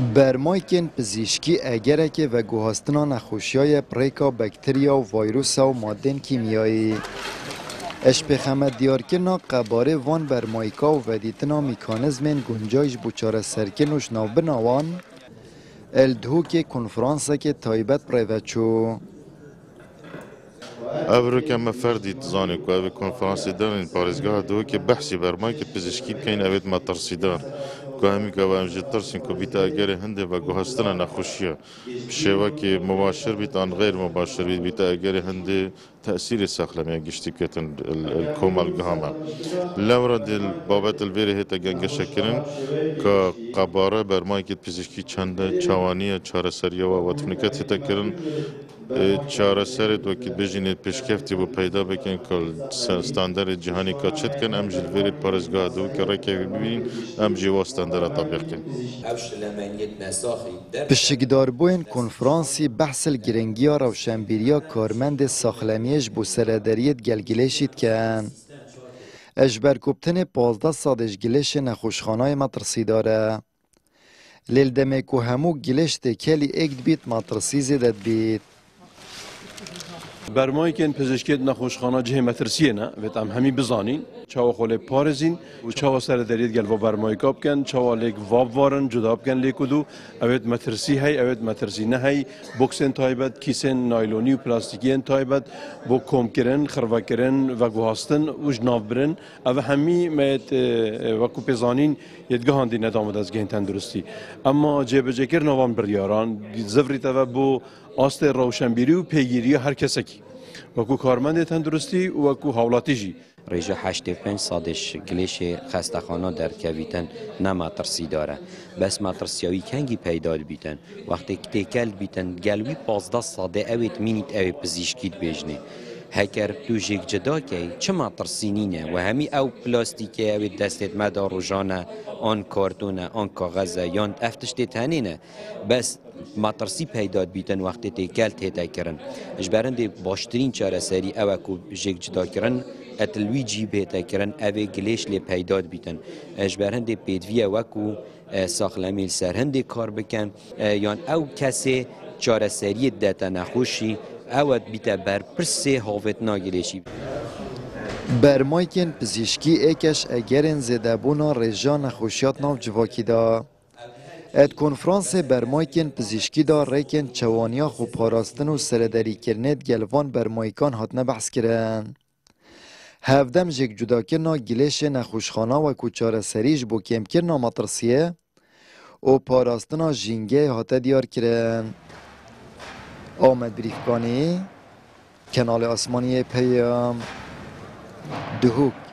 برمایکن پزیشکی اگره که و گوهستنا نخوشیای پریکا بکتریا و ویروس و مادن کیمیایی اش بخمد دیار کنا قباره وان برمایکا و ودیتنا میکانزمین گنجایش بچاره سرکنوش نو بناوان الدهو که کنفرانسه که تایبت پریوچو ابرو که ما فردی تزانی که اوی کنفرانسی دارین پارزگاه دو که بحثی برمای که پزشکی بکن اوید ما ترسی دار که همی که اوام جد ترسین که بیتا اگر هنده و گوهستن نخوشیه شوا که مباشر بیت آن غیر مباشر بیتا اگر هنده تأثیر ساخلم گشتی کتن الکومال گهاما لورا دل بابت الویره هتا گنگ شکرن که قباره برمای که پزشکی چنده چوانیه چاره سریه و وطفنکت هتا کرن چاره سرت وکی بجینید پیشکفتی و پیدا بکن که استاندار جهانی که چت کن ام جلوی پارزگاه دو که رکی ببینین ام جیوا استاندار تطبیق کن. پشتگدار بوین کنفرانسی بحث الگرنگیا روشنبیریا کارمند ساخلمیش بو سردریت گلگلیشید کن اجبر کبتن 15 سادش گلیش نخوشخانای مطرسی داره لیل دمه که همو گلیش کلی اگد بیت مطرسی زیدت بیت برمایی که پزشکی نخوشخانه جه مترسیه نه و هم همی بزانین چاو خاله پارزین و چاو سر دریت گل و برمایی کاب کن چاو لیک واب وارن جدا کن لیکودو اوید مترسی هی اوید مترسی نه هی بوکسن تایبت کیسن نایلونی و پلاستیکین تایبت بو کوم کرن خروا کرن و گوهاستن و جناب برن او همی مت وکو بزانین یدگاه دی ندامد از گهن تندرستی اما جبه جکر نوان بریاران زفری تا بو آست روشنبیری و پیگیری هر کسی کی وکو کارمند تندرستی و وکو حولاتیجی ریجه 85 سادش گلیش خستخانه در کویتن نه مترسی داره بس مترسیاوی کنگی پیدا بیتن وقتی که تکل بیتن گلوی 15 ساده اوید مینیت اوی پزیشکیت بیجنه هکر تو جیک جدا که چه مترسینینه و همی او پلاستیکه اوید دستت مدار و جانه آن کارتونه آن کاغذه یا افتشتی تنینه بس مترسی پیدا بیتن وقتی تکل تیتا کرن اجبرنده باشترین چاره سری او کو جیک جدا کرن اتلوی جی بیتا کرن اوی گلیش لی پیدا بیتن اجبرنده پیدوی وکو ساخلمیل سرهنده کار بکن یان او کسی چاره سری داتا نخوشی اوت بیتا بر پرسه هاوت ناگلیشی برمایکن پزیشکی ایکش اگرین زده بونا رجا نخوشیات ناو جواکی دا ات کنفرانس برمایکن پزیشکی دا ریکن چوانیا خو پاراستن و سردری کرنید گلوان برمایکان هاتنه بحث کرن هفدم جک جدا کرنا گلیش نخوشخانه و کوچاره سریج بو کم کرنا مطرسیه و پاراستنا جینگه هاته دیار کرن آمد بریفکانی کانال آسمانی پیام دهوک